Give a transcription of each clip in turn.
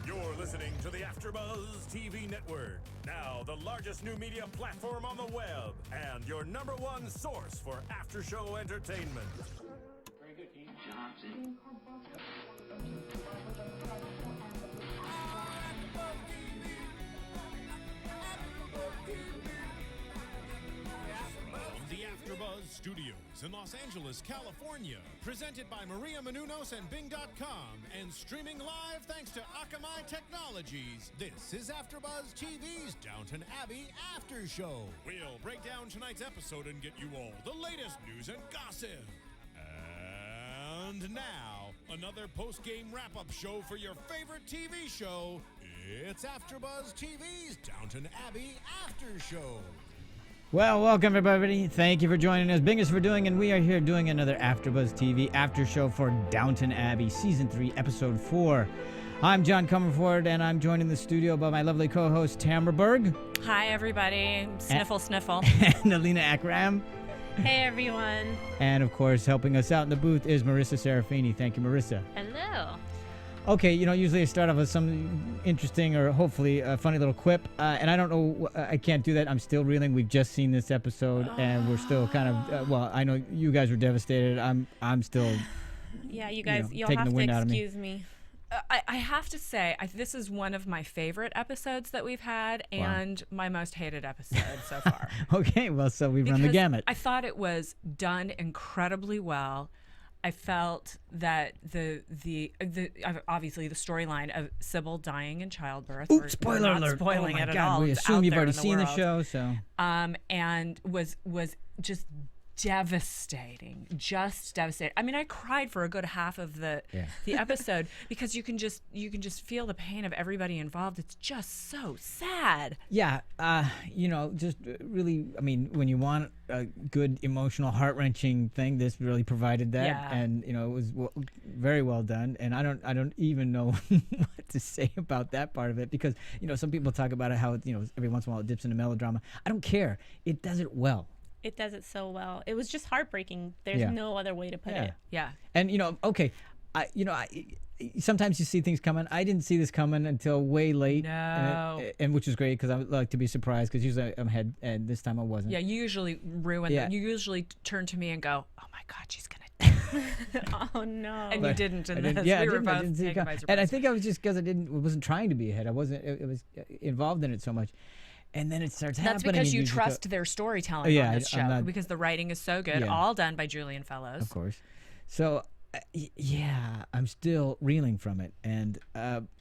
You're listening to the AfterBuzz TV Network, now the largest new media platform on the web, and your #1 source for after-show entertainment. Very good, Dean Johnson. The AfterBuzz Studios in Los Angeles, California. Presented by Maria Menounos and Bing.com and streaming live thanks to Akamai Technologies. This is AfterBuzz TV's Downton Abbey After Show. We'll break down tonight's episode and get you all the latest news and gossip. And now, another post-game wrap-up show for your favorite TV show. It's AfterBuzz TV's Downton Abbey After Show. Well, welcome everybody. Thank you for joining us. Bing is for doing, and we are here doing another AfterBuzz TV after show for Downton Abbey Season 3, Episode 4. I'm John Comerford, and I'm joined in the studio by my lovely co-host Tamara Berg. Hi everybody. Sniffle, sniffle. And Alina Akram. Hey everyone. And of course, helping us out in the booth is Marissa Serafini. Thank you, Marissa. Hello. Okay, usually I start off with some interesting or hopefully a funny little quip, and I don't know, I can't do that. I'm still reeling. We've just seen this episode, and we're still kind of, well, I know you guys were devastated. I'm still, Yeah, you guys, you'll taking have the to wind out of me. excuse me. I have to say, this is one of my favorite episodes that we've had, and my most hated episode so far. Okay, well, so we've run the Because gamut. I thought it was done incredibly well. I felt that the obviously the storyline of Sybil dying in childbirth. Oops, spoiler not alert! Spoiling oh my it God, at all. we It's assume out you've there already in the seen the world. show, so. And was just devastating. Just devastating. I mean, I cried for a good half of the episode because you can just feel the pain of everybody involved. It's just so sad. Yeah, just really, I mean, when you want a good, emotional, heart-wrenching thing, this really provided that, Yeah. and it was very well done. And I don't even know what to say about that part of it because some people talk about it how every once in a while it dips into melodrama. I don't care. It does it well. It does it so well. It was just heartbreaking. There's no other way to put it. Yeah. And okay, I sometimes you see things coming. I didn't see this coming until way late. No. And which is great because I would like to be surprised because usually I'm ahead, and this time I wasn't. Yeah, you usually ruin Yeah. them. You usually turn to me and go, "Oh my God, she's gonna die," Oh no. and you didn't. I In didn't, this. yeah, We I were didn't, I both didn't see it taken come. by surprise. And I think I was just because I wasn't trying to be ahead. I wasn't. It was involved in it so much, and then it starts That's happening. because and you just trust their storytelling Yeah, on this I'm show not- because the writing is so good. Yeah. All done by Julian Fellows. Of course. So, yeah, I'm still reeling from it. And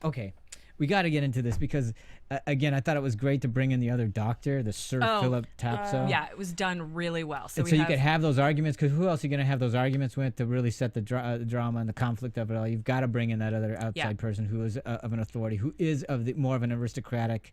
okay, we got to get into this because again, I thought it was great to bring in the other doctor, the Sir Philip Tapso. Yeah, it was done really well. And so you could have those arguments because who else are you going to have those arguments with to really set the drama and the conflict of it all? You've got to bring in that other outside person who is of an authority, who is of more of an aristocratic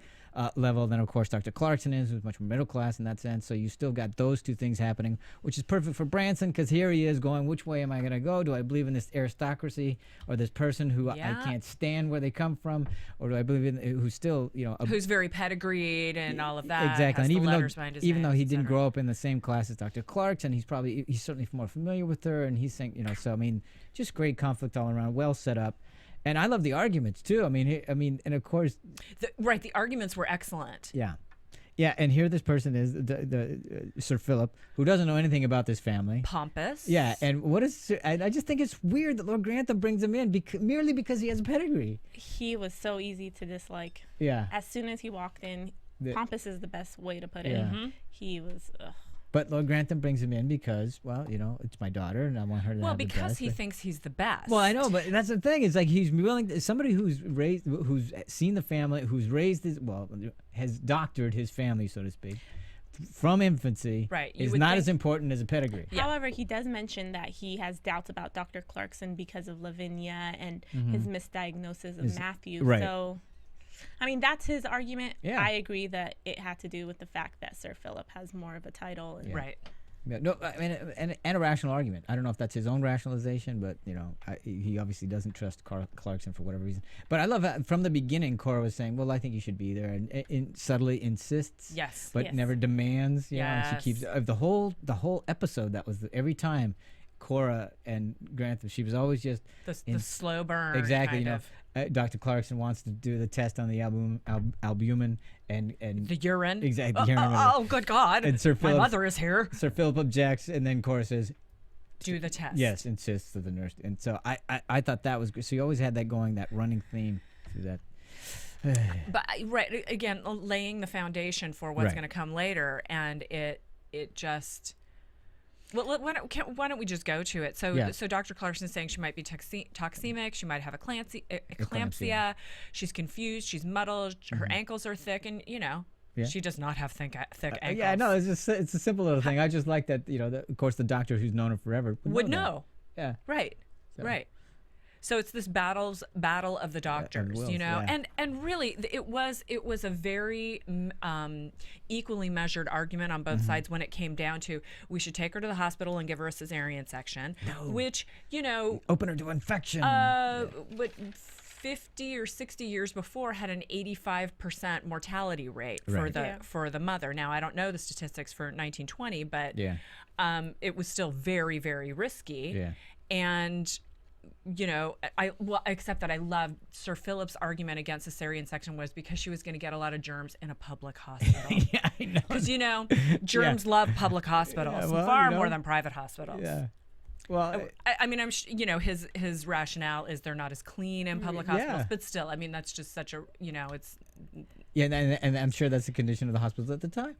level than, of course, Dr. Clarkson is, who's much more middle class in that sense. So you still got those two things happening, which is perfect for Branson because here he is going, which way am I going to go? Do I believe in this aristocracy or this person who I can't stand where they come from? Or do I believe in who's still, who's very pedigreed and all of that. Exactly. Has And the even though he names, didn't et grow up in the same class as Dr. Clarkson, he's certainly more familiar with her, and he's saying, so I mean, just great conflict all around, well set up. And I love the arguments too. I mean, and of course, the arguments were excellent. Yeah, and here this person is the Sir Philip, who doesn't know anything about this family. Pompous. Yeah, and I just think it's weird that Lord Grantham brings him in merely because he has a pedigree. He was so easy to dislike. Yeah. As soon as he walked in, pompous is the best way to put it. Yeah. He was. But Lord Grantham brings him in because, well, it's my daughter, and I want her to have the best. Well, because he thinks he's the best. Well, I know, but that's the thing. It's like he's willing. Somebody who's seen the family, who's raised has doctored his family, so to speak, from infancy. Right. Is not as important as a pedigree. Yeah. However, he does mention that he has doubts about Dr. Clarkson because of Lavinia and his misdiagnosis of Matthew. Right. So, I mean, that's his argument. Yeah. I agree that it had to do with the fact that Sir Philip has more of a title. And Right. Yeah, no, I mean, and a rational argument. I don't know if that's his own rationalization, but he obviously doesn't trust Clarkson for whatever reason. But I love that from the beginning. Cora was saying, "Well, I think you should be there," and subtly insists, Yes. but Yes. never demands. And Yes. she keeps the whole episode. That was every time. Cora and Grantham, she was always just the slow burn. Exactly. Kind of. Dr. Clarkson wants to do the test on the albumin and the urine. Exactly. The urine. Oh, good God! And Sir Philip, my mother is here. Sir Philip objects, and then Cora says, "Do the test." Yes, insists to the nurse, and so I thought that was good. So you always had that going, that running theme through that. But right again, laying the foundation for what's going to come later, and it just. Well, why don't we just go to it? So Dr. Clarkson's saying she might be toxemic. She might have eclampsia. She's confused. She's muddled. Her ankles are thick, and she does not have thick ankles. Yeah, no, it's a simple little thing. I just like that. Of course, the doctor who's known her forever would know. Yeah. Right. So. Right. So it's this battle of the doctors, and really it was a very equally measured argument on both sides when it came down to we should take her to the hospital and give her a cesarean section, which open her to infection. But 50 or 60 years before had an 85% mortality rate for the mother. Now I don't know the statistics for 1920, but it was still very, very risky. Yeah. And except that I loved Sir Philip's argument against cesarean section was because she was going to get a lot of germs in a public hospital. Yeah, I know. Because germs love public hospitals far more than private hospitals. Yeah. Well, I mean, his rationale is they're not as clean in public hospitals, but still, I mean, that's just such a it's. Yeah, and I'm sure that's the condition of the hospitals at the time.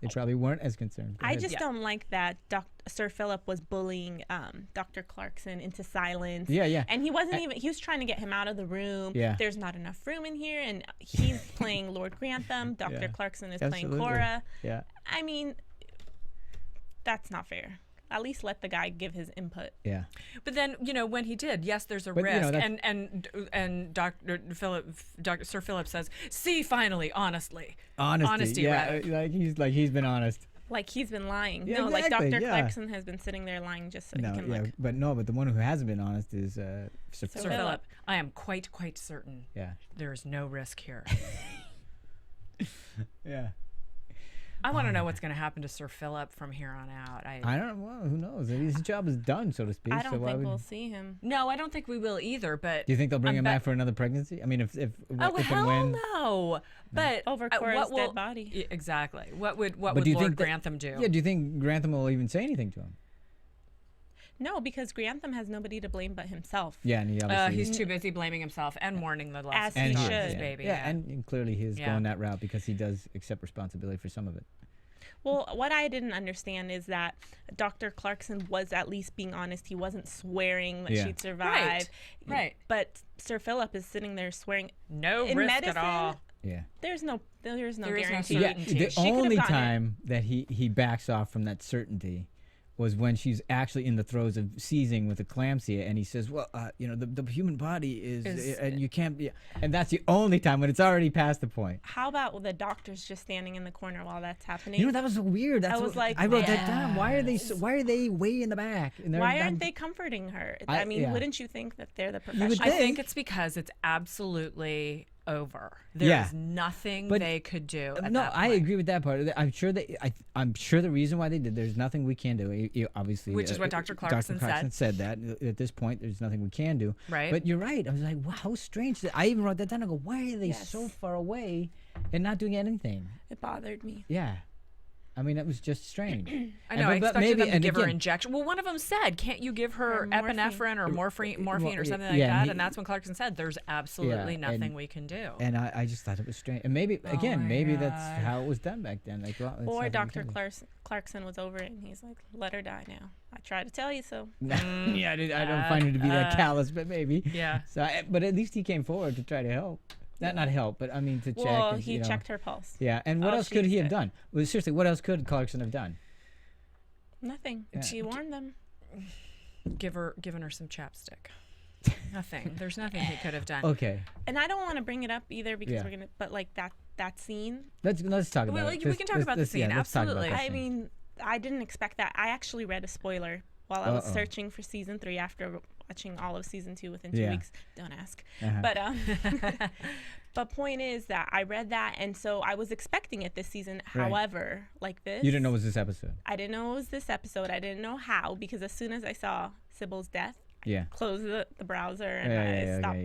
They probably weren't as concerned. I just don't like that Sir Philip was bullying Dr. Clarkson into silence. Yeah. And he wasn't even, he was trying to get him out of the room. Yeah. There's not enough room in here. And he's playing Lord Grantham. Dr. Clarkson is playing Cora. Yeah. I mean, that's not fair. At least let the guy give his input. Yeah. But then, when he did, yes, there's a risk. And Sir Philip says, see, finally, honesty. Honesty, rather. He's been honest. Like he's been lying. Yeah, no, exactly, Dr. Clarkson has been sitting there lying just so he can look. But the one who hasn't been honest is Sir Philip. I am quite certain. Yeah. There is no risk here. Yeah. I want to know what's going to happen to Sir Philip from here on out. I don't know. Well, who knows? His job is done, so to speak. I don't think we'll see him. No, I don't think we will either. But do you think they'll bring him back for another pregnancy? I mean, if hell and when? No. But over Cora's dead body. Exactly. What would Lord Grantham do? Yeah. Do you think Grantham will even say anything to him? No, because Grantham has nobody to blame but himself. Yeah, and he obviously he's too busy blaming himself and mourning the loss of his baby. Yeah, and clearly he's going that route because he does accept responsibility for some of it. Well, what I didn't understand is that Dr. Clarkson was at least being honest. He wasn't swearing that she'd survive. Right. But Sir Philip is sitting there swearing. No risk at all. Yeah. There's no guarantee. The only time that he backs off from that certainty was when she's actually in the throes of seizing with eclampsia, and he says, well, the human body is and you can't be, and that's the only time when it's already past the point. How about the doctors just standing in the corner while that's happening? That was weird. I wrote that down. Why are they way in the back? Why aren't they comforting her? I mean, wouldn't you think that they're the professionals? I think it's because it's absolutely over. There is nothing they could do. At that point. I agree with that part. I'm sure the reason why they did. There's nothing we can do. Obviously, which is what Dr. Clarkson said. That at this point, there's nothing we can do. Right. But you're right. I was like, wow, how strange. I even wrote that down. I go, why are they so far away and not doing anything? It bothered me. Yeah. I mean, it was just strange. I know. I expected them to give her injection. Well, one of them said, "Can't you give her epinephrine or morphine or something like that?" And that's when Clarkson said, "There's absolutely nothing we can do." And I just thought it was strange. And maybe that's how it was done back then. Like, well, or Dr. Clarkson was over it, and he's like, "Let her die now. I tried to tell you so." Yeah, I don't find her to be that callous, but maybe. Yeah. So, but at least he came forward to try to help. Not help, but I mean to check. Well, he checked her pulse. Yeah, and what else could he have done? Well, seriously, what else could Clarkson have done? Nothing. Yeah. She warned them. Given her some chapstick. Nothing. There's nothing he could have done. Okay. And I don't want to bring it up either because we're gonna. But like that scene. Let's talk about it. We can talk about the scene. Absolutely. I mean, I didn't expect that. I actually read a spoiler while I was searching for season 3 after watching all of season 2 within 2 Yeah. weeks. Don't ask. Uh-huh. But point is that I read that, and so I was expecting it this season. Right. However, like this, You didn't know it was this episode. I didn't know it was this episode. I didn't know how, because as soon as I saw Sybil's death, Yeah. I closed the browser and I stopped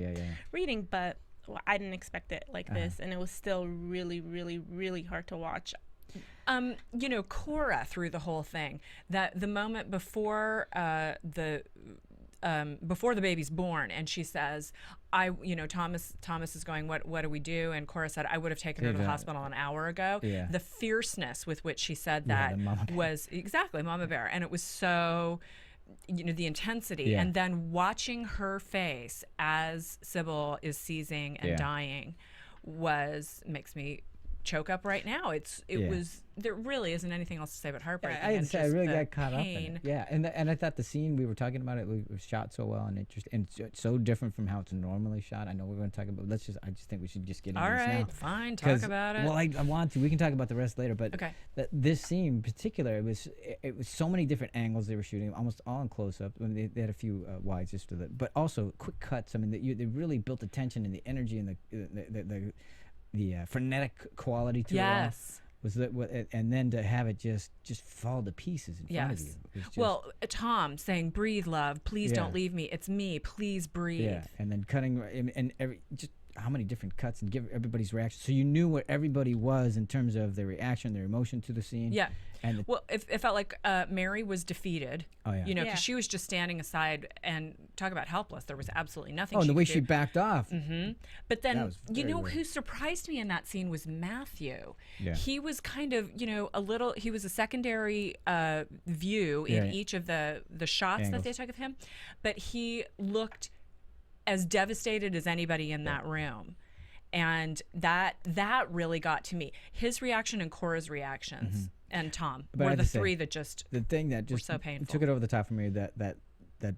reading. But I didn't expect it like this, and it was still really, really, really hard to watch. You know, Cora through the whole thing, that the moment before before the baby's born, and she says, Thomas is going, what do we do? And Cora said, I would have taken her to the hospital an hour ago. Yeah. The fierceness with which she said that was exactly Mama Bear. And it was so, the intensity. Yeah. And then watching her face as Sybil is seizing and dying makes me choke up right now. There really isn't anything else to say but heartbreaking. I really got caught up in it. Yeah, and I thought the scene we were talking about, it was shot so well and it's so different from how it's normally shot. I know we're going to talk about. I just think we should just get into this now. All right, fine, talk about it. Well, I want to. We can talk about the rest later. But okay. This scene in particular, it was so many different angles they were shooting, almost all in close up. I mean, they had a few wides just to but also quick cuts. I mean, they really built the tension and the energy and the frenetic quality to it all. Was that and then to have it just fall to pieces in front of you. Well, Tom saying, "Breathe, love. Please don't leave me. It's me. Please breathe." Yeah, and then cutting and just how many different cuts and give everybody's reaction, so you knew what everybody was in terms of their reaction, their emotion to the scene. Yeah. And it felt like Mary was defeated. Oh yeah. Because she was just standing aside and talk about helpless. There was absolutely nothing. Oh, and the way she she backed off. Mm-hmm. But then who surprised me in that scene was Matthew. Yeah. He was kind of a little. He was a secondary view in each of the shots that they took of him, but he looked as devastated as anybody in that room. And that really got to me. His reaction and Cora's reactions and Tom were the three that just the thing that just were so painful. Took it over the top for me. That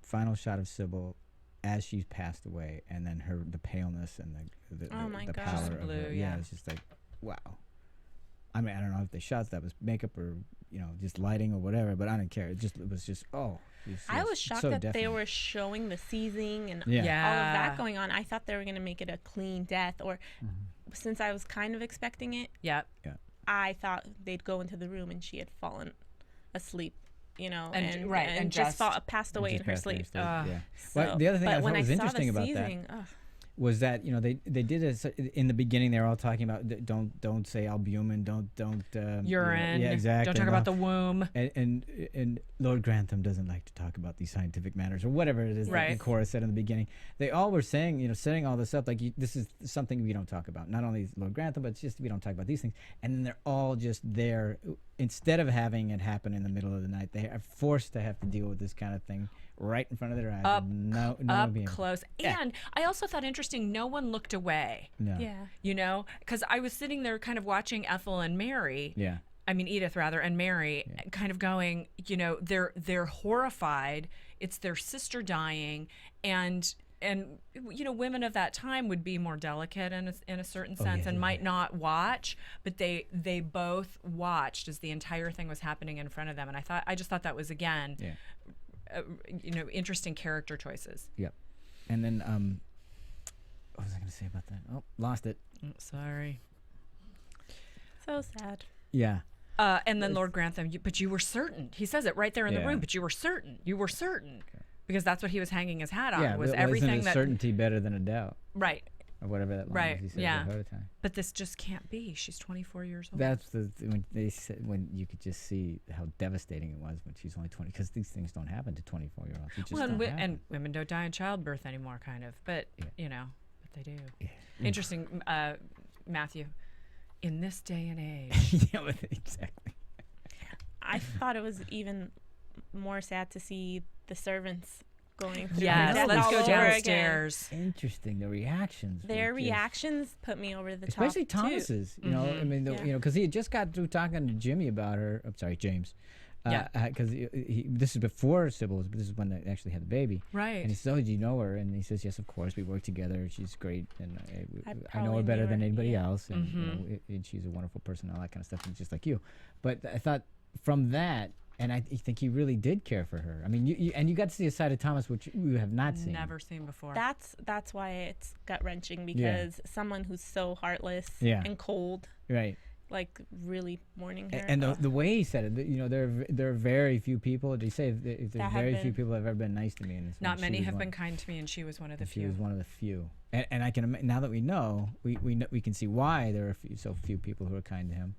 final shot of Sybil as she's passed away, and then the paleness and the power of her. Yeah, it's just like, wow. I mean, I don't know if they shot that was makeup or just lighting or whatever, but I don't care. It was just I was shocked that they were showing the seizing and all of that going on. I thought they were going to make it a clean death, or since I was kind of expecting it, I thought they'd go into the room and she had fallen asleep, and just passed away in her sleep. Well, the other thing I thought was interesting about that was that they did it in the beginning. They were all talking about don't say albumin, don't urine, exactly, don't talk about the womb, and Lord Grantham doesn't like to talk about these scientific matters or whatever it is that Cora said in the beginning. They all were saying, setting all this up like this is something we don't talk about. Not only Lord Grantham, but it's just we don't talk about these things. And then they're all just there instead of having it happen in the middle of the night. They are forced to have to deal with this kind of thing right in front of their eyes. Up close. And I also thought interesting, no one looked away. No. Yeah. Because I was sitting there kind of watching Ethel and Mary. Yeah. I mean, Edith rather, and Mary kind of going, they're horrified. It's their sister dying. And women of that time would be more delicate in a certain sense and might not watch, but they both watched as the entire thing was happening in front of them. And I just thought that was, again, interesting character choices. Yep. And then what was I going to say about that? Oh, lost it. Sorry. So sad. Yeah. And then Lord Grantham, but you were certain. He says it right there in the room, but you were certain. You were certain. Okay. Because that's what he was hanging his hat on. Was everything isn't certainty better than a doubt? Right. Or whatever that line was he said ahead of time. But this just can't be. She's 24 years old. That's when you could just see how devastating it was when she's only 20, because these things don't happen to 24-year-olds. Well, and women don't die in childbirth anymore, kind of. But but they do. Yeah. Interesting, Matthew. In this day and age. Yeah, exactly. I thought it was even more sad to see the servants going through. Yes, let's go downstairs. Interesting, the reactions. Their reactions put me over the top. Especially Thomas's. Too. I mean, because he had just got through talking to Jimmy about her. I'm sorry, James. Because this is before Sybil. This is when they actually had the baby. Right. And he says, "Oh, do you know her?" And he says, "Yes, of course. We work together. She's great, and I know her better than anybody else. And and she's a wonderful person, all that kind of stuff. And just like you." But I thought from that, And I think he really did care for her. I mean, you got to see a side of Thomas which you have not seen. Never seen before. That's why it's gut wrenching, because someone who's so heartless and cold, right? Like really mourning her. And the way he said it, you know, there are very few people. Did he say if there's very few people that have ever been nice to me? And not many have been kind to me, and she was one of the few. She was one of the few. And I can now that we know, we can see why there are so few people who are kind to him.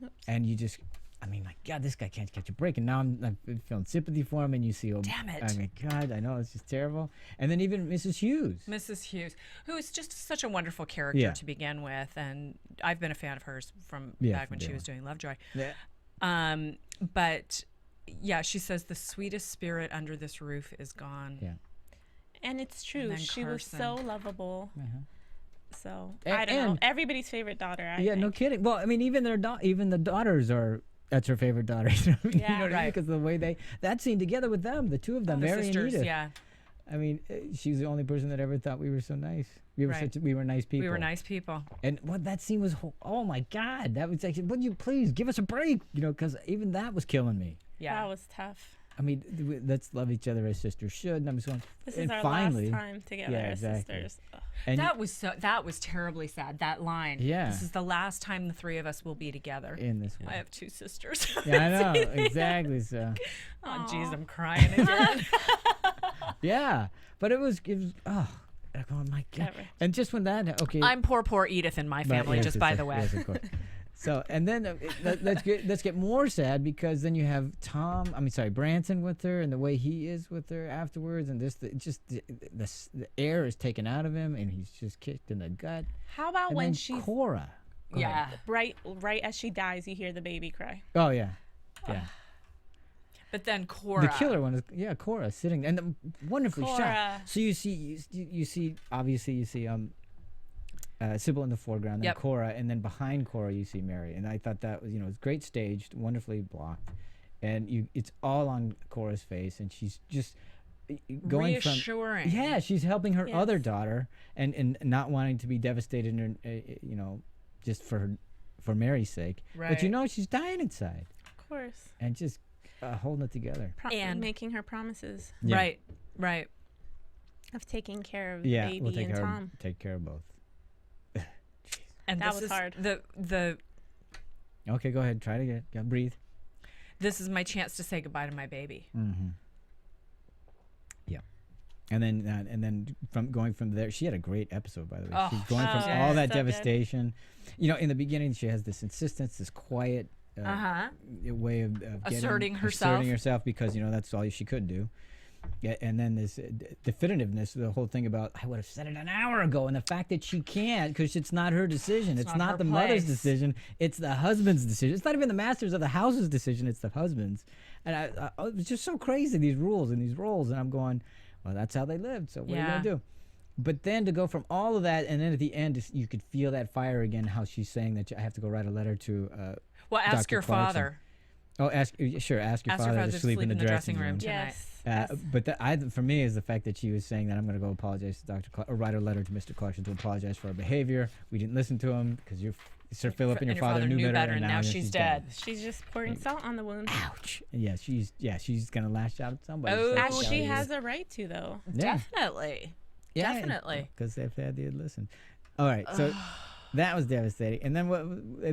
Oops. And you just. I mean, my God, this guy can't catch a break. And now I'm feeling sympathy for him. And you see, damn it. I mean, God, I know, it's just terrible. And then even Mrs. Hughes. Mrs. Hughes, who is just such a wonderful character to begin with. And I've been a fan of hers from back when she was doing Lovejoy. Yeah. But, yeah, she says the sweetest spirit under this roof is gone. Yeah. And it's true. She was so lovable. So, I don't know. Everybody's favorite daughter, I think. No kidding. Well, I mean, even the daughters are... That's her favorite daughter. You know what I mean? Because of the way that scene together with them, the two of them, Mary sisters, and Edith. I mean, she's the only person that ever thought we were so nice. We were nice people. We were nice people. And what that scene was, oh my God, that was like, would you please give us a break? You know, because even that was killing me. Yeah, that was tough. I mean, let's love each other as sisters should. And I'm just going. This is our last time together as sisters. And that was terribly sad. That line. Yeah. This is the last time the three of us will be together. In this way. I have two sisters. Yeah, I know exactly. So. Oh, jeez, I'm crying again. Yeah, but it was oh my God. Never. And just when that I'm poor Edith in my family. Yes, just by the way. Yes, of course. So, and then let's get more sad, because then you have Branson with her, and the way he is with her afterwards, and the air is taken out of him, and he's just kicked in the gut. How about when she's Cora? Right as she dies, you hear the baby cry. Oh yeah. But then Cora, the killer one is Cora sitting, and wonderfully shot. So you see obviously Sybil in the foreground, then Cora, and then behind Cora you see Mary. And I thought that was, it's great staged, wonderfully blocked, and it's all on Cora's face, and she's just going reassuring. She's helping her other daughter, and not wanting to be devastated, just for Mary's sake. Right. But she's dying inside. Of course. And just holding it together. And making her promises. Yeah. Right. Of taking care of baby and Tom. Take care of both. And that was hard. Okay, go ahead. Try it again. Breathe. This is my chance to say goodbye to my baby. Mm-hmm. Yeah. And then going from there, she had a great episode, by the way. She's going from all that devastation. Good. In the beginning, she has this insistence, this quiet way of asserting herself, because that's all she could do. Yeah, and then this definitiveness, the whole thing about I would have said it an hour ago, and the fact that she can't because it's not her decision. It's not the mother's decision. It's the husband's decision. It's not even the masters of the house's decision. It's the husband's. And it's just so crazy, these rules and these roles. And I'm going, well, that's how they lived. So what are you going to do? But then to go from all of that, and then at the end, you could feel that fire again, how she's saying that I have to go write a letter to ask Dr. your Clarkson. Father. Oh, ask your father to sleep in the dressing room tonight. Yes. But for me is the fact that she was saying that I'm going to go apologize to Dr. Clark, or write a letter to Mr. Clarkson to apologize for our behavior. We didn't listen to him because Sir Philip and your father knew better, and now she's dead. She's just pouring salt on the wound. Ouch. Yeah, she's going to lash out at somebody. As she has a right to, though. Yeah. Definitely. Yeah, definitely. Because if they had to listen. All right, so. That was devastating. And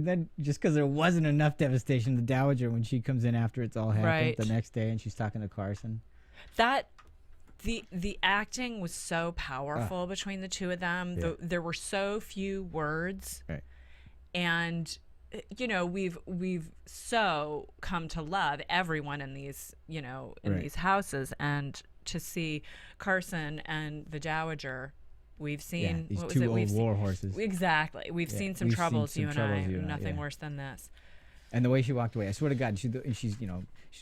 then just because there wasn't enough devastation, the Dowager, when she comes in after it's all happened the next day and she's talking to Carson. The acting was so powerful between the two of them. Yeah. There were so few words. Right. And we've so come to love everyone in these, these houses, and to see Carson and the Dowager. We've seen these two old war horses. Exactly. We've seen some troubles, you and I. Nothing worse than this. And the way she walked away, I swear to God, she's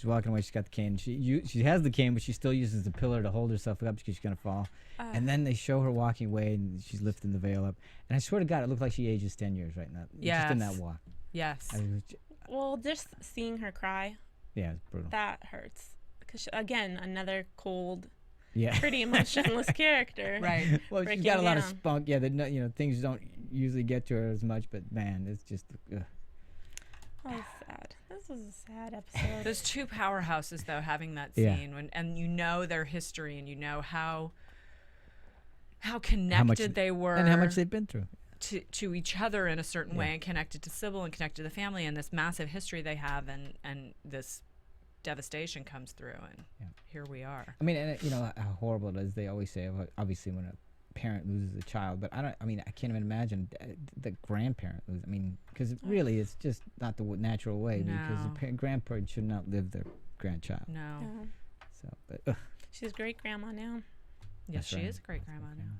walking away. She's got the cane. She has the cane, but she still uses the pillar to hold herself up because she's gonna fall. And then they show her walking away, and she's lifting the veil up. And I swear to God, it looked like she ages 10 years right now. Yes. Just in that walk. Yes. Well, just seeing her cry. Yeah, it's brutal. That hurts. Because again, another cold. Yeah. Pretty emotionless character. Right. Well, she's got a lot of spunk. Yeah, things don't usually get to her as much, but man, it's just. was sad. This was a sad episode. Those two powerhouses, though, having that scene, and you know their history, and you know how connected they were, and how much they've been through to each other in a certain way, and connected to Sybil and connected to the family, and this massive history they have, and this devastation comes through, and here we are. I mean, and you know how horrible it is. They always say, obviously, when a parent loses a child, but I can't even imagine the grandparent lose. I mean, because really, it's just not the natural way. No. Because a grandparent should not live their grandchild. No. So, but she's great grandma now. Yes, she is a great grandma now.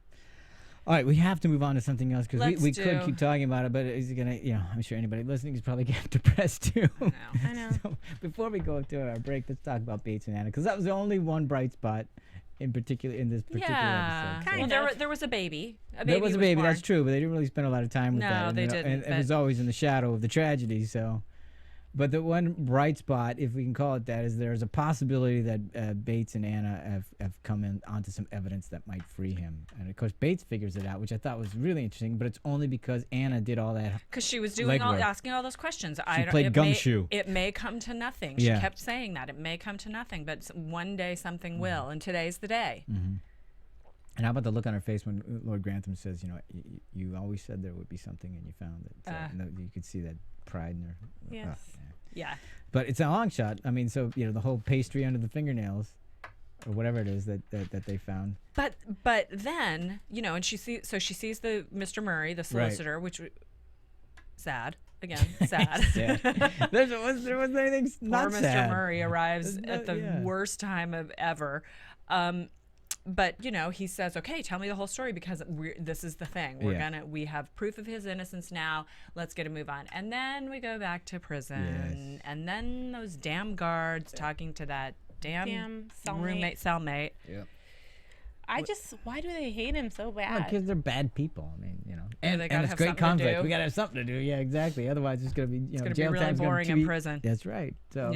All right, we have to move on to something else because we could keep talking about it, but it's gonna, I'm sure anybody listening is probably getting depressed too. I know. So before we go to our break, let's talk about Bates and Anna because that was the only one bright spot in particular in this particular episode. Well, there was a baby. There was a baby. Born. That's true, but they didn't really spend a lot of time with that. No, they didn't. And it was always in the shadow of the tragedy. So. But the one bright spot, if we can call it that, is there's a possibility that Bates and Anna have come in onto some evidence that might free him. And of course, Bates figures it out, which I thought was really interesting. But it's only because Anna did all that. Because she was doing asking all those questions. She played gumshoe. It may come to nothing. She kept saying that it may come to nothing, but one day something will, and today's the day. Mm-hmm. And how about the look on her face when Lord Grantham says, you always said there would be something, and you found it. So, you could see that pride in her. Yes. Yeah. But it's a long shot. I mean, so the whole pastry under the fingernails, or whatever it is that they found. But then and she sees the Mr. Murray, the solicitor, which sad again, sad. There wasn't anything not Poor sad. Mr. Murray arrives at the worst time of ever. But he says, "Okay, tell me the whole story because this is the thing. We have proof of his innocence now. Let's get a move on." And then we go back to prison, and then those damn guards talking to that damn cellmate. Yep. Why do they hate him so bad? Because they're bad people. I mean, and it's great conflict. We gotta have something to do. Yeah, exactly. Otherwise, it's gonna be it's gonna be really boring in prison. That's right. So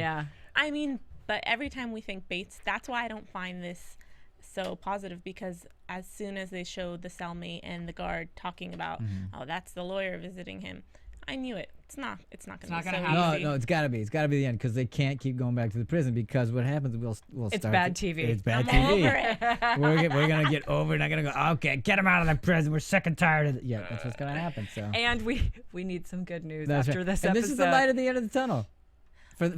I mean, but every time we think Bates, that's why I don't find this so positive, because as soon as they showed the cellmate and the guard talking about, that's the lawyer visiting him, I knew it. It's not going to happen. No, it's got to be the end, because they can't keep going back to the prison, because what happens, we'll it's start. Bad TV. It's bad I'm TV. over it. We're gonna get over it. I'm gonna go. Okay, get him out of the prison. We're sick and tired of it. Yeah, that's what's gonna happen. So. And we need some good news after this episode. And this is the light at the end of the tunnel.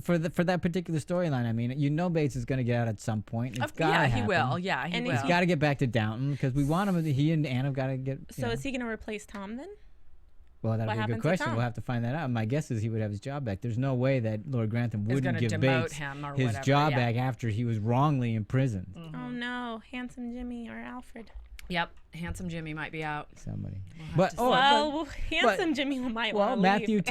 For that particular storyline, I mean, Bates is going to get out at some point. It's got to happen. He will. Yeah, he will. He's got to get back to Downton because we want him. He and Anna have got to get. So is he going to replace Tom then? Well, that'll be a good question. We'll have to find that out. My guess is he would have his job back. There's no way that Lord Grantham wouldn't give Bates his job back after he was wrongly imprisoned. Mm-hmm. Oh no, Handsome Jimmy or Alfred. Yep, Handsome Jimmy might be out. Somebody. Handsome Jimmy might want to Matthew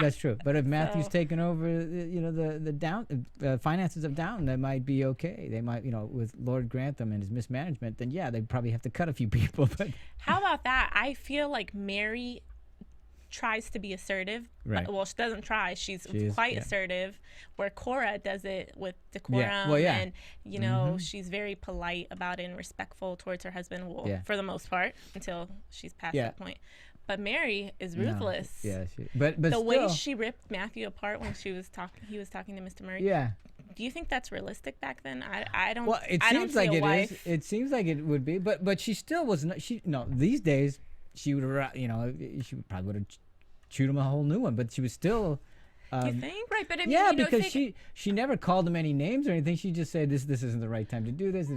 that's true. But if Matthew's taken over, the finances of Downton, that might be okay. They might, with Lord Grantham and his mismanagement, then they'd probably have to cut a few people. But how about that? I feel like Mary tries to be assertive. Right. Well, she doesn't try. She's quite assertive, where Cora does it with decorum. And, she's very polite about it and respectful towards her husband, for the most part, until she's past that point. But Mary is ruthless. No. But the way she ripped Matthew apart when he was talking to Mr. Murray. Yeah. Do you think that's realistic back then? I don't. Well, it seems like it is. It seems like it would be. But she still was not. These days she would have. She probably would have shoot him a whole new one. But she was still. You think? Right, but I mean, because she never called him any names or anything. She just said this isn't the right time to do this.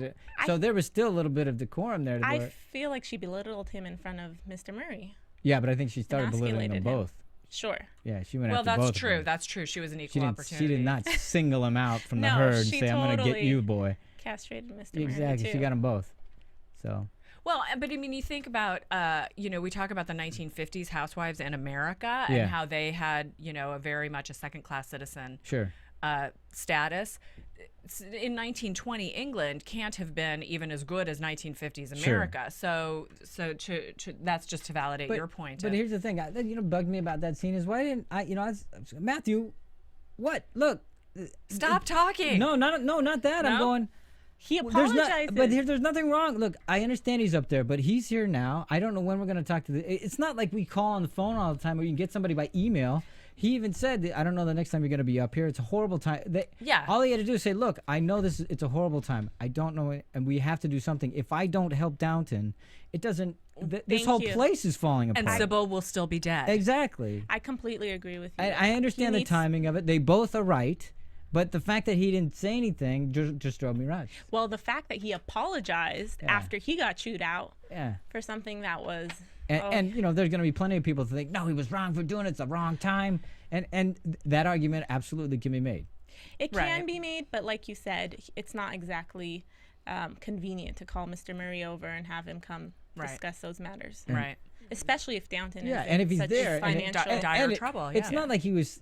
So there was still a little bit of decorum there. I feel like she belittled him in front of Mr. Murray. Yeah, but I think she started belittling them both. Sure. Yeah, she went after both. Well, that's true. That's true. She was an equal opportunity. She did not single him out from the herd and say, "I'm going to get you, boy." Castrated Mr. Murray. Exactly. She got them both. So. Well, but I mean, you think about, we talk about the 1950s housewives in America and how they had, a very much a second-class citizen status. In 1920, England can't have been even as good as 1950s America. Sure. So that's just to validate your point. But here's the thing, bugged me about that scene is why didn't Matthew, what? Look, stop talking. No, not that. No? I'm going. He apologizes. There's nothing wrong. Look, I understand he's up there, but he's here now. I don't know when we're going to talk to it's not like we call on the phone all the time, or you can get somebody by email. he even said, I don't know the next time you're going to be up here. It's a horrible time. All he had to do is say, look, I know it's a horrible time. I don't know it, and we have to do something. If I don't help Downton, it doesn't, this whole place is falling apart. And Sybil will still be dead. Exactly. I completely agree with you. I understand the timing of it. They both are right. But the fact that he didn't say anything just drove me nuts. Well, the fact that he apologized after he got chewed out for something that was... And you know, there's going to be plenty of people to think, no, he was wrong for doing it. It's the wrong time. And that argument absolutely can be made. It can be made, but like you said, it's not exactly convenient to call Mr. Murray over and have him come discuss those matters. Right. Especially if Downton is and if he's such there financial dire trouble. It's not like he was,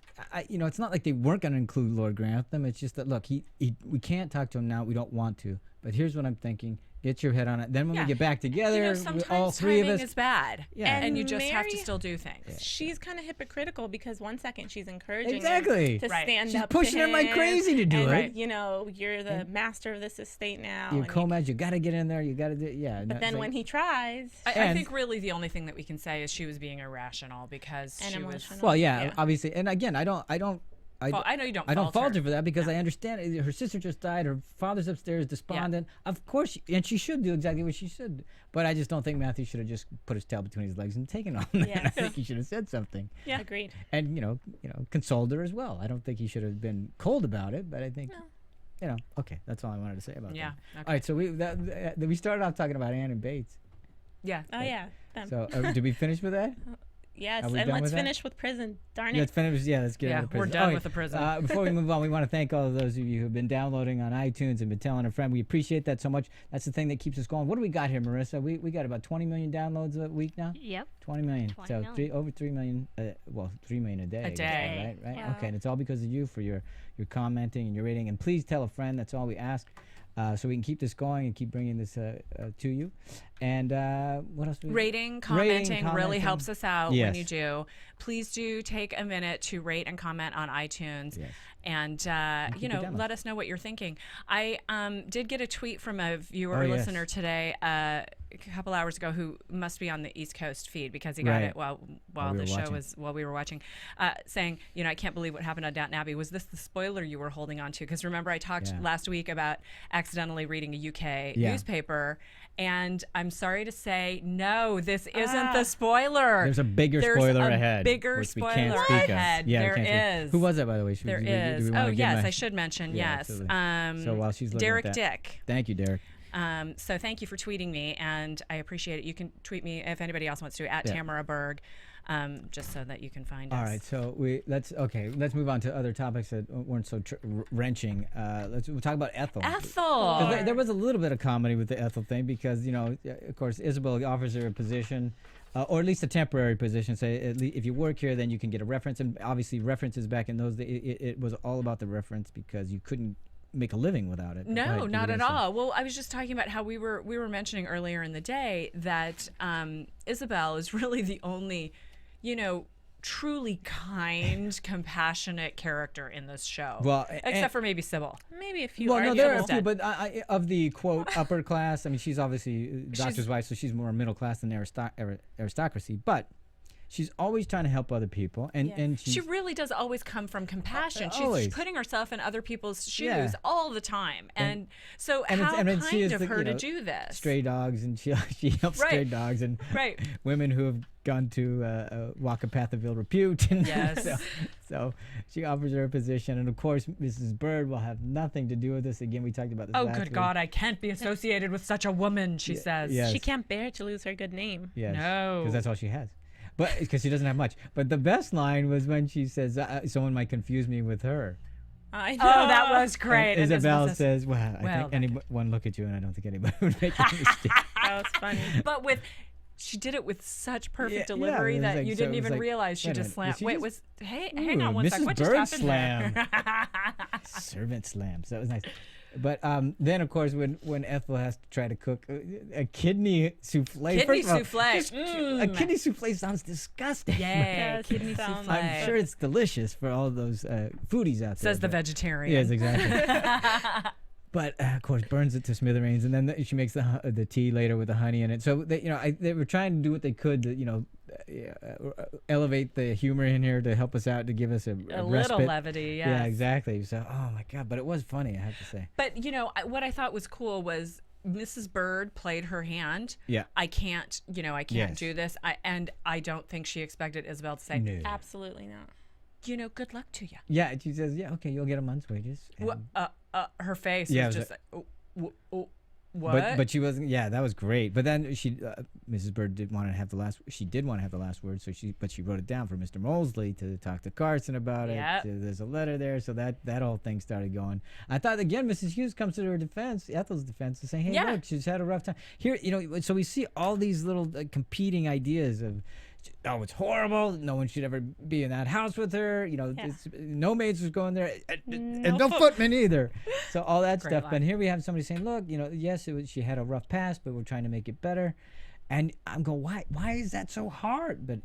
you know, it's not like they weren't going to include Lord Grantham. It's just that, look, we can't talk to him now. We don't want to. But here's what I'm thinking. Get your head on it. Then when we get back together, sometimes all three of us. Timing is bad. Yeah. And you just have to still do things. Yeah. She's kind of hypocritical because one second she's encouraging him to stand she's up pushing to him. him like crazy to do it. You know, you're the master of this estate now. You you got to get in there. You got to do But then when he tries. I think really the only thing that we can say is she was being irrational because she was. Well, obviously. And again, I know you don't. I don't fault her for that because I understand it. Her sister just died. Her father's upstairs, despondent. Of course, and she should do exactly what she should. But I just don't think Matthew should have just put his tail between his legs and taken on. I think he should have said something. Yeah, agreed. And you know, consoled her as well. I don't think he should have been cold about it, but I think. You know, okay, that's all I wanted to say about that. Okay. All right, so we started off talking about Ann and Bates. Yeah. Oh yeah. So did we finish with that? Yes, and let's finish with prison. Darn it. Let's finish. Yeah, let's get out of prison. We're done with the prison. Before we move on, we want to thank all of those of you who have been downloading on iTunes and been telling a friend. We appreciate that so much. That's the thing that keeps us going. What do we got here, Marissa? We got about 20 million downloads a week now? Yep. 20 million. Over 3 million. 3 million a day. A day. Right? Yeah. Okay, and it's all because of you for your commenting and your rating. And please tell a friend. That's all we ask. So we can keep this going and keep bringing this to you. And what else do we Rating, commenting really helps us out when you do. Please do take a minute to rate and comment on iTunes. Yes. And, let us know what you're thinking. I did get a tweet from a viewer or listener today a couple hours ago who must be on the East Coast feed because he got it while we were watching, saying, I can't believe what happened on Downton Abbey. Was this the spoiler you were holding on to? Because remember I talked last week about accidentally reading a UK newspaper, and I'm sorry to say, no, this isn't the spoiler. There's a bigger spoiler ahead. Bigger spoiler ahead. Yeah, there is. Who was that, by the way? There is. Oh, yes, I should mention. Yes. So while she's looking Derek at that, Dick. Thank you, Derek. So thank you for tweeting me, and I appreciate it. You can tweet me if anybody else wants to at Tamara Berg, just so that you can find us. All right, so let's move on to other topics that weren't so wrenching. We'll talk about Ethel. Ethel. There was a little bit of comedy with the Ethel thing because of course, Isabel offers her a position. Or at least a temporary position. Say, if you work here, then you can get a reference. And obviously, references back in those days, it was all about the reference because you couldn't make a living without it. No, not at all. Well, I was just talking about how we were mentioning earlier in the day that Isabel is really the only, truly kind, compassionate character in this show. Well, except for maybe Sybil. Maybe a few. Well, no, there are a few, but of the quote upper class, I mean, she's obviously doctor's wife, so she's more middle class than aristocracy. But she's always trying to help other people, and she really does always come from compassion. She's putting herself in other people's shoes all the time, and so how kind of her to do this? Stray dogs, and she helps stray dogs and women who have gone to walk a path of ill repute. And so she offers her a position, and of course, Mrs. Bird will have nothing to do with this. Again, we talked about this. Oh, good God! I can't be associated with such a woman. She says she can't bear to lose her good name. Yes. No, because that's all she has. But because she doesn't have much. But the best line was when she says, someone might confuse me with her. I know. Oh, that was great. And Isabel says, I think anyone look at you, and I don't think anybody would make a mistake. That was funny. But she did it with such perfect delivery that you didn't even realize she just slammed. Hang on one second. What just happened slam. there? Servant slam. So that was nice. But then, of course, when Ethel has to try to cook a kidney souffle. A kidney souffle sounds disgusting. Yeah, kidney souffle. I'm sure it's delicious for all those foodies out there. Says the vegetarian. Yes, exactly. But of course, burns it to smithereens, and then she makes the tea later with the honey in it. So they were trying to do what they could to elevate the humor in here to help us out, to give us a little respite. levity. Yes. Yeah, exactly. So, oh my God, but it was funny, I have to say. But what I thought was cool was Mrs. Bird played her hand. Yeah. I can't do this. I don't think she expected Isabel to say, No. Absolutely not. Good luck to you. Yeah, she says, yeah, okay, you'll get a month's wages. Her face Yeah, was just like, what? But she wasn't. Yeah, that was great. But then Mrs. Bird did want to have the last. She did want to have the last word. So she wrote it down for Mr. Molesley to talk to Carson about it. Yep. There's a letter there, so that whole thing started going. I thought again, Mrs. Hughes comes to her defense, Ethel's defense, and saying, "Hey, look, she's had a rough time here." So we see all these little competing ideas of. Oh, it's horrible. No one should ever be in that house with her. No maids was going there, and no footman either. So all that stuff. Line. And here we have somebody saying, "Look, yes, she had a rough past, but we're trying to make it better." And I'm going, why is that so hard? But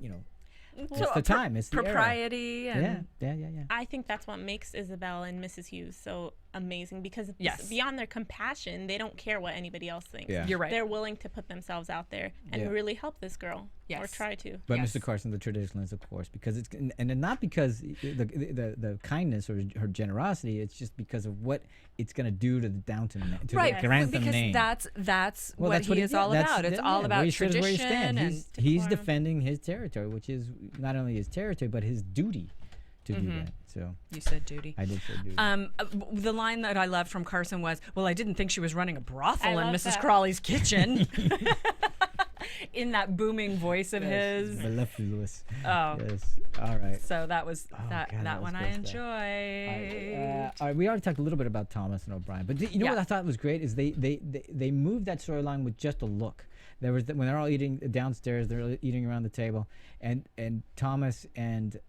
it's the time. It's the propriety. Era. Yeah. I think that's what makes Isabel and Mrs. Hughes so amazing, because beyond their compassion, they don't care what anybody else thinks. Yeah. You're right. They're willing to put themselves out there and really help this girl, or try to. But Mr. Carson, the traditionalist, of course, because it's not because the kindness or her generosity. It's just because of what it's going to do to the Downton, to the Grantham name. That's what he is all about. It's all about tradition. And he's defending his territory, which is not only his territory but his duty to do that. So you said duty. I did say duty. The line that I loved from Carson was, "Well, I didn't think she was running a brothel in Mrs. Crawley's kitchen." In that booming voice of his. Mellifluous. Oh. Yes. All right. So that was that one I enjoyed. All right. We already talked a little bit about Thomas and O'Brien, but you know what I thought was great is they moved that storyline with just a look. There was when they're all eating downstairs, they're eating around the table, and Thomas and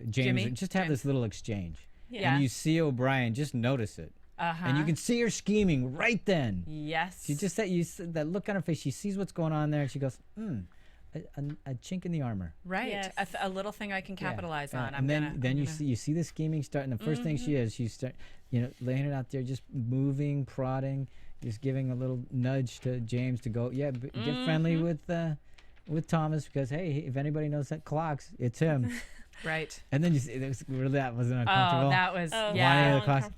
James just have this little exchange. Yeah. And you see O'Brien, just notice it. And you can see her scheming right then. Yes. She just that look on her face. She sees what's going on there, and she goes, a chink in the armor. Right. Yes. A little thing I can capitalize on. And then you see the scheming starting. The first thing she's laying it out there, just moving, prodding, just giving a little nudge to James to go, get friendly with Thomas, because hey, if anybody knows that clocks, it's him. Right. And then you see that wasn't uncomfortable. Oh, that was Is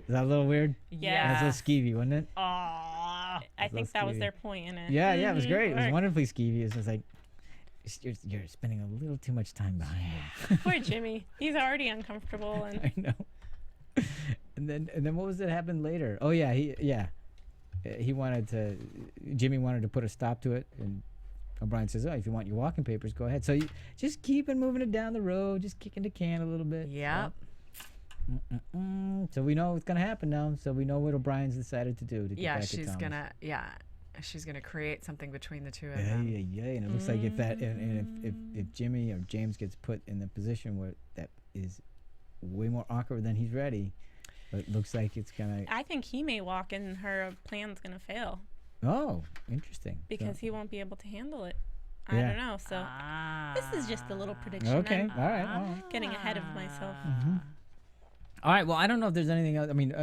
that a little weird? Yeah. That's a little skeevy, wasn't it? I think that was their point in it. Yeah, it was great. It was wonderfully skeevy. It's just like you're spending a little too much time behind him. Poor Jimmy. He's already uncomfortable. And I know. And then what was it happened later? Oh yeah, Jimmy wanted to put a stop to it, and O'Brien says, if you want your walking papers, go ahead. So you just keep moving it down the road, just kicking the can a little bit. Yeah. So we know what's going to happen now. So we know what O'Brien's decided to do to get back to Thomas. She's gonna create something between the two of them. Yeah. And it looks like if Jimmy or James gets put in the position where that is way more awkward than he's ready, but it looks like it's gonna. I think he may walk and her plan's gonna fail. Oh, interesting. Because he won't be able to handle it. I don't know. So this is just a little prediction. Okay. All right. Getting ahead of myself. All right. Well, I don't know if there's anything else. I mean,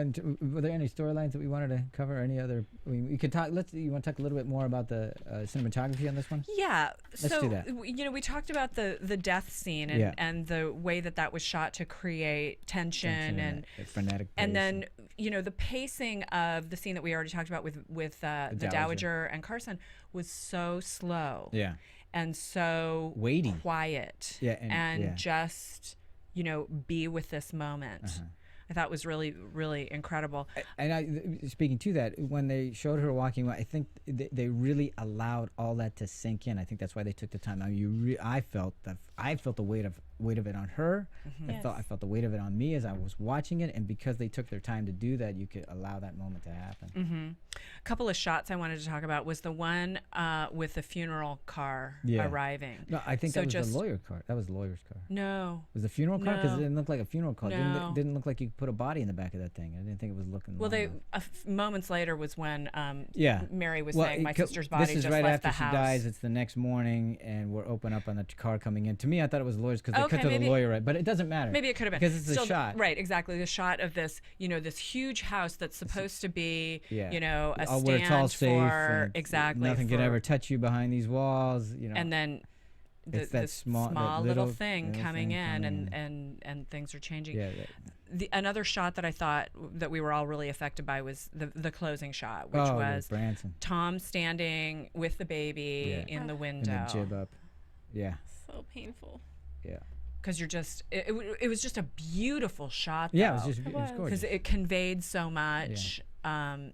were there any storylines that we wanted to cover? Any other? I mean, we could talk. You want to talk a little bit more about the cinematography on this one? Yeah. Let's do that. We talked about the death scene and the way that was shot to create tension and frenetic. And then the pacing of the scene that we already talked about with the Dowager and Carson was so slow. Yeah. And so weighty, quiet. Yeah. And just be with this moment. I thought was really, really incredible. And speaking to that, when they showed her walking, I think they really allowed all that to sink in. I think that's why they took the time. I mean, I felt the weight of it on her. I felt the weight of it on me as I was watching it, and because they took their time to do that, you could allow that moment to happen. A couple of shots I wanted to talk about was the one with the funeral car arriving. No, I think that was the lawyer car. That was the lawyer's car. No. Was the funeral car? Because No. it didn't look like a funeral car. No. It didn't look like you could put a body in the back of that thing. I didn't think it was looking. Well, moments later was when Mary was saying, "My sister's this body is just right left after the she house." dies. It's the next morning, and we're open up on the car coming in. To me, I thought it was the lawyers because they cut to maybe- the lawyer, right? But it doesn't matter. Maybe it could have been because it's Still, a shot. Right, exactly. The shot of this, this huge house that's supposed to be, a where it's all stand safe for and exactly nothing can ever touch you behind these walls. And then this small little thing coming in, and things are changing. Yeah. Another shot that I thought that we were all really affected by was the closing shot, which was Branson. Tom standing with the baby in the window. And the jib up. Yeah. So painful. Yeah. Because it was just a beautiful shot. Yeah, it was gorgeous. Because it conveyed so much. And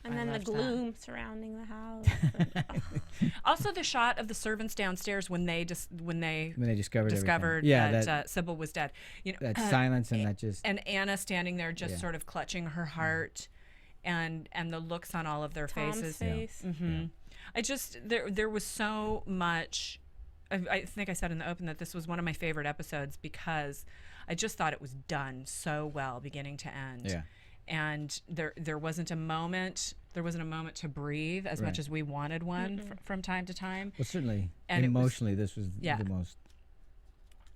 then the gloom surrounding the house. Also, the shot of the servants downstairs when they discovered that Sybil was dead. That silence and that just. And Anna standing there just sort of clutching her heart, and the looks on all of their faces. Face. Yeah. Mm-hmm. I just there was so much. I think I said in the open that this was one of my favorite episodes because I just thought it was done so well, beginning to end. Yeah. And there wasn't a moment to breathe as much as we wanted one from time to time. Well, certainly, and emotionally, this was the most.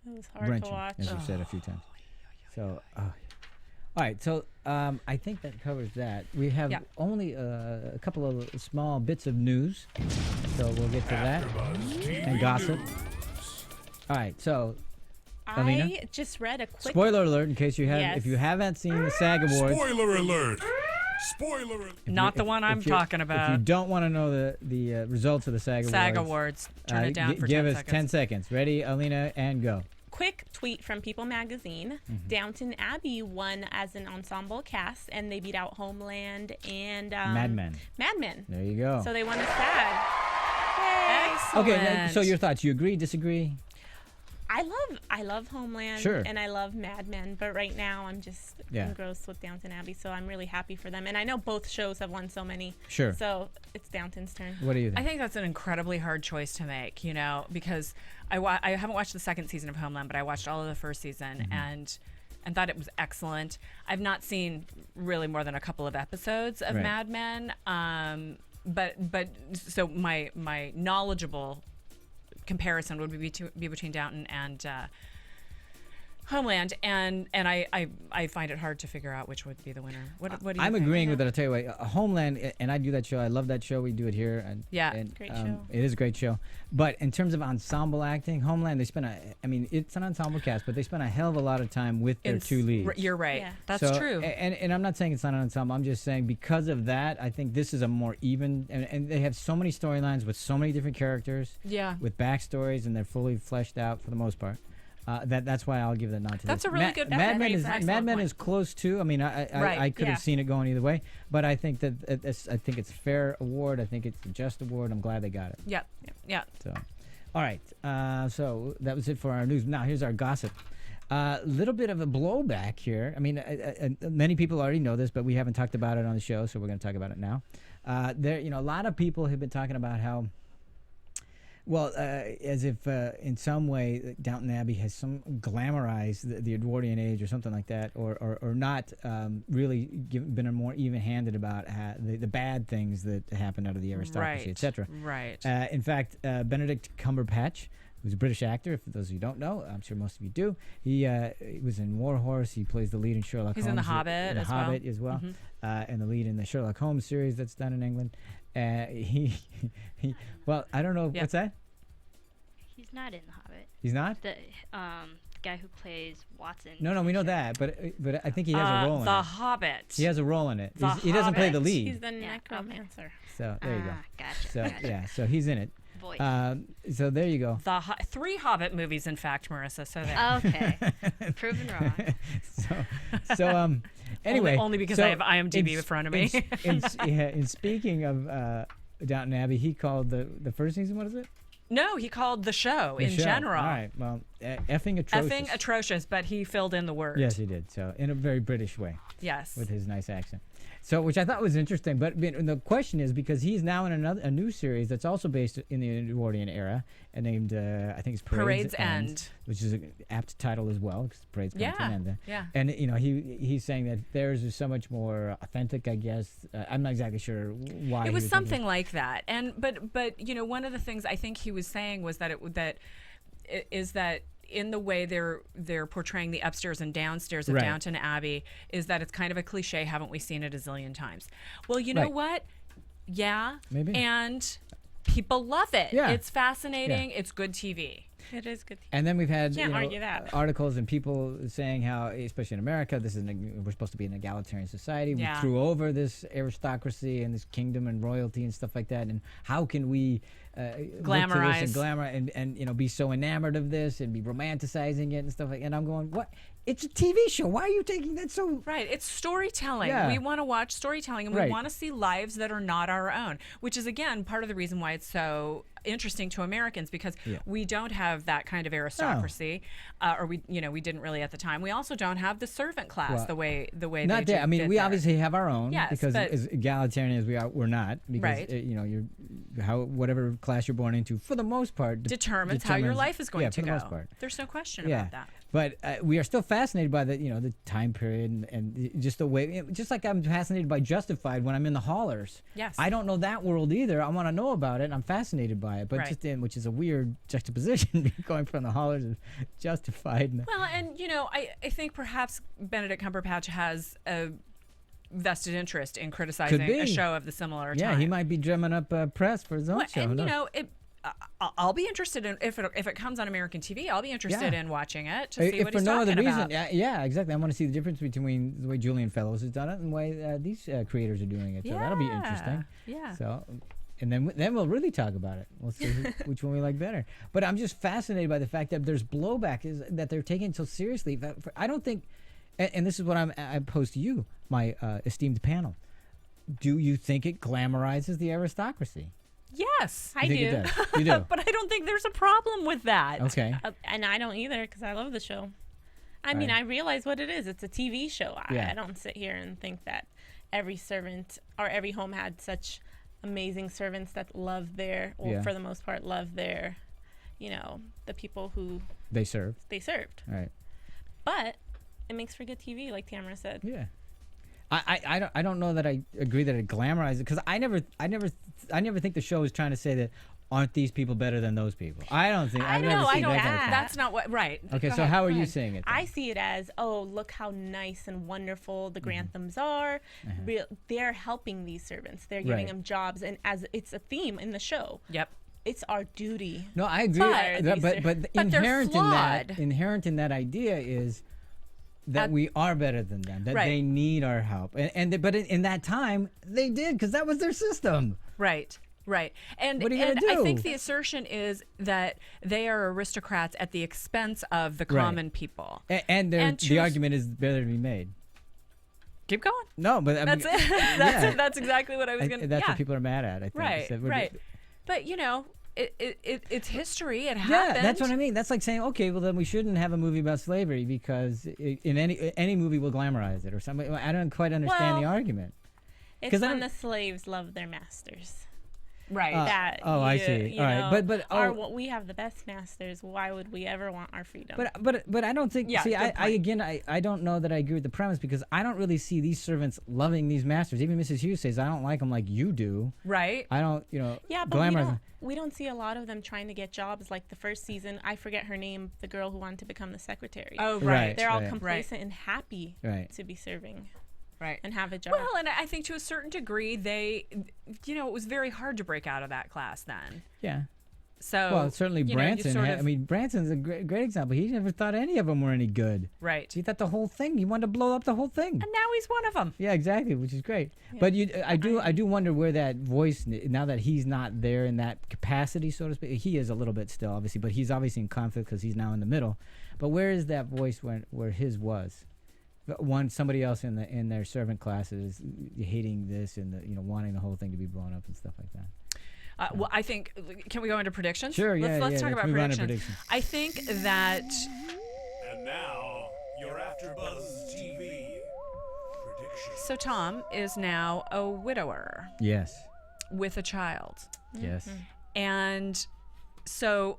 It was hard wrenching, to watch, as we've said a few times. So, all right. So, I think that covers that. We have only a couple of small bits of news, so we'll get to that and gossip. All right. So. Alina? I just read a quick spoiler alert in case you have if you haven't seen the SAG Awards. Spoiler alert! Spoiler alert! Not the one I'm talking about. If you don't want to know the results of the SAG Awards, turn it down for 10 seconds. Give us 10 10 seconds. Ready, Alina, and go. Quick tweet from People Magazine. Downton Abbey won as an ensemble cast, and they beat out Homeland and Mad Men. Mad Men. There you go. So they won a SAG. Yay! Excellent. Okay, so your thoughts. You agree, disagree? I love Homeland and I love Mad Men, but right now I'm just engrossed with Downton Abbey, so I'm really happy for them. And I know both shows have won so many. Sure. So it's Downton's turn. What do you think? I think that's an incredibly hard choice to make, because I haven't watched the second season of Homeland, but I watched all of the first season and thought it was excellent. I've not seen really more than a couple of episodes of Mad Men, but so my knowledgeable comparison would be between Downton and Homeland, and I find it hard to figure out which would be the winner. What do you think? I'm agreeing with it. I'll tell you what, Homeland, and I do that show. I love that show. We do it here. And great show. It is a great show. But in terms of ensemble acting, Homeland, they spent it's an ensemble cast, but they spent a hell of a lot of time with their two leads. You're right. Yeah. That's true. And I'm not saying it's not an ensemble. I'm just saying because of that, I think this is a more even, and they have so many storylines with so many different characters. Yeah. With backstories, and they're fully fleshed out for the most part. That's why I'll give the nod to That's this. a really good Mad Men is close too. I mean, I could have seen it going either way, but I think that it's a fair award. I think it's a just award. I'm glad they got it. Yep. So, all right. So that was it for our news. Now here's our gossip. Little bit of a blowback here. I mean, many people already know this, but we haven't talked about it on the show, so we're going to talk about it now. A lot of people have been talking about how. Well, as if in some way Downton Abbey has glamorized the Edwardian age or something like that, or not really been more even-handed about the bad things that happened out of the aristocracy, etc. Right. In fact, Benedict Cumberbatch, who's a British actor, for those of you who don't know, I'm sure most of you do. He was in War Horse. He plays the lead in Sherlock Holmes. He's in The Hobbit as well. And the lead in the Sherlock Holmes series that's done in England. Well, I don't know. What's that? He's not in The Hobbit. He's not? The guy who plays Watson. No, we know that, but I think he has a role in it. The Hobbit. He has a role in it. He doesn't play the lead. He's the necromancer. So there you go. Gotcha. So he's in it. Voice. So there you go. 3 Hobbit movies, in fact, Marissa. So there. Okay. Proven wrong. So anyway. Only because I have IMDb in front of me. In speaking of Downton Abbey, he called the first season. What is it? No, he called the show in general. All right. Well, effing atrocious. Effing atrocious, but he filled in the word. Yes, he did. So in a very British way. Yes. With his nice accent. So, which I thought was interesting. But the question is, because he's now in a new series that's also based in the Edwardian era, and named I think it's Parade's End, which is an apt title as well, because Parade's coming to an end there. Yeah. And he's saying that theirs is so much more authentic, I guess. I'm not exactly sure why. It was something like that. And but one of the things I think he was saying was that that in the way they're portraying the upstairs and downstairs of Downton Abbey is that it's kind of a cliche. Haven't we seen it a zillion times? Well, you know what? Yeah. Maybe. And people love it. Yeah. It's fascinating. It's good TV. It is good TV. And then we've had argue that. articles and people saying how, especially in America, we're supposed to be an egalitarian society. We threw over this aristocracy and this kingdom and royalty and stuff like that. And how can we glamorize and be so enamored of this and be romanticizing it and stuff like that? And I'm going, what? It's a TV show. Why are you taking that so? Right. It's storytelling. Yeah. We want to watch storytelling, and we want to see lives that are not our own, which is, again, part of the reason why it's so interesting to Americans, because we don't have that kind of aristocracy, or we didn't really at the time. We also don't have the servant class the way not they that. I mean, we obviously have our own, yes, because as egalitarian as we are, we're not, because you're whatever class you're born into, for the most part, determines how your life is going to go. For the most part. There's no question about that. But we are still fascinated by the time period and just the way, just like I'm fascinated by Justified when I'm in the hollers. Yes. I don't know that world either. I want to know about it. I'm fascinated by it, but which is a weird juxtaposition, going from the hollers to Justified. Well, and I think perhaps Benedict Cumberbatch has a vested interest in criticizing a show of the similar time. Yeah, he might be drumming up press for his own show. And I'll be interested in if it comes on American TV. I'll be interested in watching it to see what he's talking about. Yeah, exactly. I want to see the difference between the way Julian Fellows has done it and the way these creators are doing it. So that'll be interesting. Yeah. So, and then we'll really talk about it. We'll see which one we like better. But I'm just fascinated by the fact that there's blowback that they're taking it so seriously. I don't think, and this is what I pose to you, my esteemed panel. Do you think it glamorizes the aristocracy? Yes, I do. You do. But I don't think there's a problem with that. Okay. And I don't either, because I love the show. I mean, I realize what it is. It's a TV show. I don't sit here and think that every servant or every home had such amazing servants that love for the most part, love their, the people who they served. Right. But it makes for good TV, like Tamara said. Yeah. I don't know that I agree that it glamorizes it, because I never think the show is trying to say that aren't these people better than those people. I don't think. I know. That's not what. Right. Okay. So how are you seeing it then? I see it as, look how nice and wonderful the Granthams are. They're helping these servants. They're giving them jobs, and as it's a theme in the show. Yep. It's our duty. No, I agree. But inherent in that idea is that we are better than them, that they need our help. But in that time, they did, because that was their system. Right. And what are you gonna do? I think the assertion is that they are aristocrats at the expense of the common people. And the argument is better to be made. Keep going. No, but that's it. That's exactly what I was going to. That's what people are mad at, I think. Right. But it's history. It happened. Yeah, that's what I mean. That's like saying, okay, well then we shouldn't have a movie about slavery, because in any movie will glamorize it or something. I don't quite understand the argument. It's when the slaves love their masters. Right. I see. All right, but we have the best masters. Why would we ever want our freedom? But I don't think. Yeah, see, I don't know that I agree with the premise, because I don't really see these servants loving these masters. Even Mrs. Hughes says, I don't like them like you do. Right. I don't. Yeah, but we don't see a lot of them trying to get jobs. Like the first season, I forget her name, the girl who wanted to become the secretary. Oh, right. They're all complacent and happy to be serving. Right. And have a job. Well, and I think to a certain degree, it was very hard to break out of that class then. Yeah. So, certainly Branson. Branson's a great example. He never thought any of them were any good. Right. He thought he wanted to blow up the whole thing. And now he's one of them. Yeah, exactly, which is great. Yeah. But I do wonder where that voice, now that he's not there in that capacity, so to speak. He is a little bit still, obviously, but he's obviously in conflict because he's now in the middle. But where is that voice where his was? Somebody else in their servant classes hating this and wanting the whole thing to be blown up and stuff like that. Well, I think, can we go into predictions? Sure. Let's talk about predictions. I think that. And now your AfterBuzz TV predictions. So Tom is now a widower. Yes. With a child. Yes. And so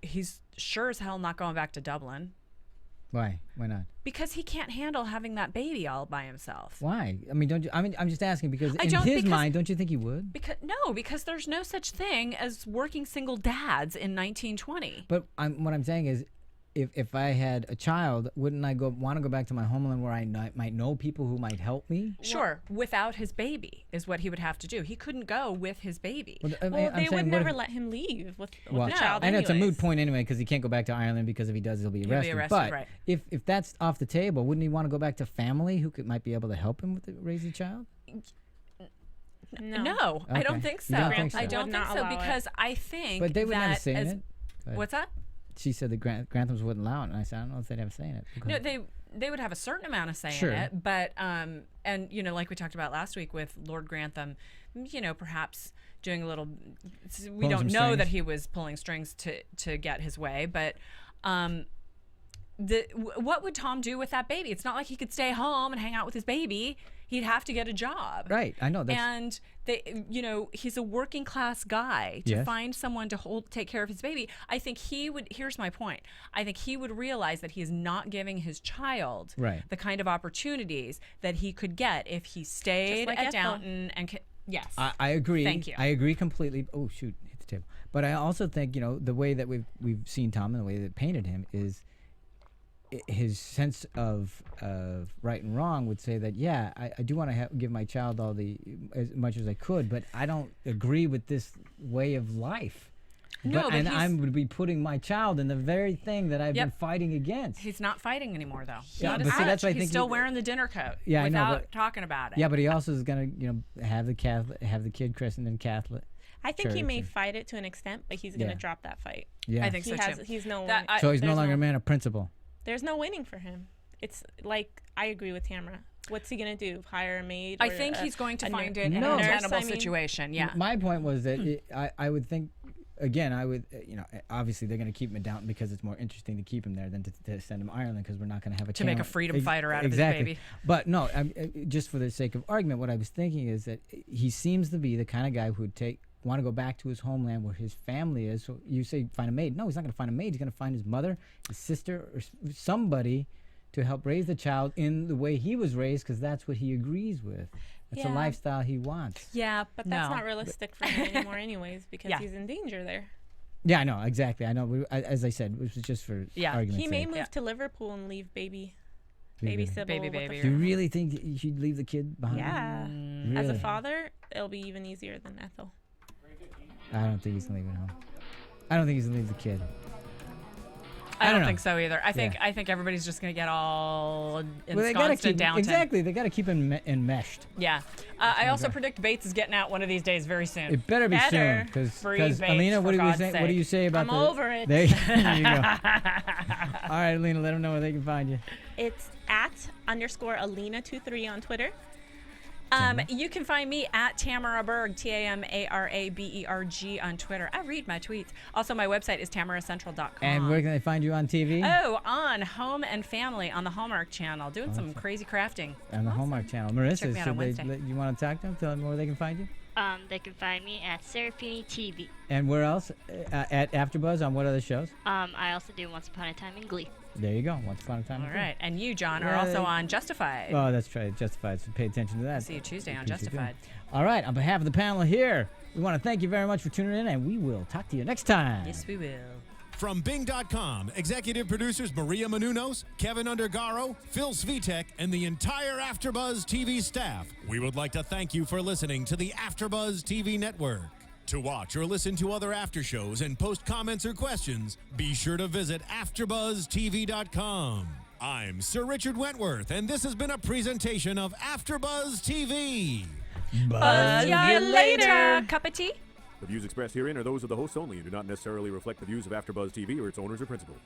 he's sure as hell not going back to Dublin. Why? Why not? Because he can't handle having that baby all by himself. Why? I mean, I'm just asking, because in his mind, don't you think he would? Because there's no such thing as working single dads in 1920. But what I'm saying is, if I had a child, wouldn't I want to go back to my homeland where I might know people who might help me? Sure, without his baby is what he would have to do. He couldn't go with his baby. Well, they would never let him leave with the child. I know it's a moot point anyway because he can't go back to Ireland because if he does, he'll be arrested. But right. if that's off the table, wouldn't he want to go back to family who might be able to help him with raise the child? No, okay. I don't think so. I don't think so because I think but they would never say it. What's that? She said the Granthams wouldn't allow it, and I said I don't know if they'd have a say in it. No, they would have a certain amount of say in it, but and like we talked about last week with Lord Grantham, perhaps doing a little. We don't know that he was pulling strings to get his way, but. What would Tom do with that baby? It's not like he could stay home and hang out with his baby. He'd have to get a job. Right, I know. And he's a working class guy. To find someone to take care of his baby, I think he would. Here's my point. I think he would realize that he is not giving his child the kind of opportunities that he could get if he stayed at Downton. And yes, I agree. Thank you. I agree completely. Oh shoot, hit the table. But I also think the way that we've seen Tom and the way that painted him is. His sense of right and wrong would say that I do want to give my child as much as I could, but I don't agree with this way of life. No, and I would be putting my child in the very thing that I've been fighting against. He's not fighting anymore, though. Yeah, but see, that's what I think. He's still wearing the dinner coat without talking about it. Yeah, but he also is gonna have the kid christened in Catholic. I think he may fight it to an extent, but he's gonna drop that fight. Yeah, I think so too. He's no. So he's no longer a man of principle. There's no winning for him. It's like, I agree with Tamara. What's he going to do? Hire a maid? I think he's going to find it an untenable situation. Yeah. My point was that I would think, again, obviously they're going to keep him in Downton because it's more interesting to keep him there than to send him to Ireland because we're not going to have a to make a freedom fighter out of his baby. But no, just for the sake of argument, what I was thinking is that he seems to be the kind of guy who would want to go back to his homeland where his family is. So you say find a maid. No, he's not going to find a maid. He's going to find his mother, his sister, or somebody to help raise the child in the way he was raised because that's what he agrees with. That's a lifestyle he wants. Yeah, but that's not realistic for him anymore anyways because he's in danger there. Yeah, I know, exactly. I know. As I said, it was just for argument's He may sake. move to Liverpool and leave baby Sybil. Baby. Do you really think you should leave the kid behind? Yeah. Really? As a father, it'll be even easier than Ethel. I don't think he's leaving home. I don't think he's gonna leave the kid. I don't think so either. I think everybody's just gonna get all ensconced in Downton. Exactly, they got to keep him enmeshed. Yeah. I also predict Bates is getting out one of these days very soon. It better be soon, because Alina, what do you say about I'm over it. There you go. All right, Alina, let them know where they can find you. It's @_Alina23 on Twitter. You can find me at Tamara Berg, TamaraBerg on Twitter. I read my tweets. Also, my website is tamaracentral.com. And where can they find you on TV? Oh, on Home and Family on the Hallmark Channel, doing some crazy crafting. On the Hallmark Channel. Marissa, you want to talk to them? Tell them where they can find you? They can find me at Serafini TV. And where else? At AfterBuzz on what other shows? I also do Once Upon a Time in Glee. There you go. Once Upon a Time. All right. And you, John, are also on Justified. Oh, that's right. Justified. So pay attention to that. See you Tuesday on Justified. All right. On behalf of the panel here, we want to thank you very much for tuning in, and we will talk to you next time. Yes, we will. From Bing.com, executive producers Maria Menounos, Kevin Undergaro, Phil Svitek, and the entire AfterBuzz TV staff, we would like to thank you for listening to the AfterBuzz TV network. To watch or listen to other after shows and post comments or questions, be sure to visit AfterBuzzTV.com. I'm Sir Richard Wentworth, and this has been a presentation of AfterBuzz TV. Buzz you later. Cup of tea? The views expressed herein are those of the hosts only and do not necessarily reflect the views of AfterBuzz TV or its owners or principals.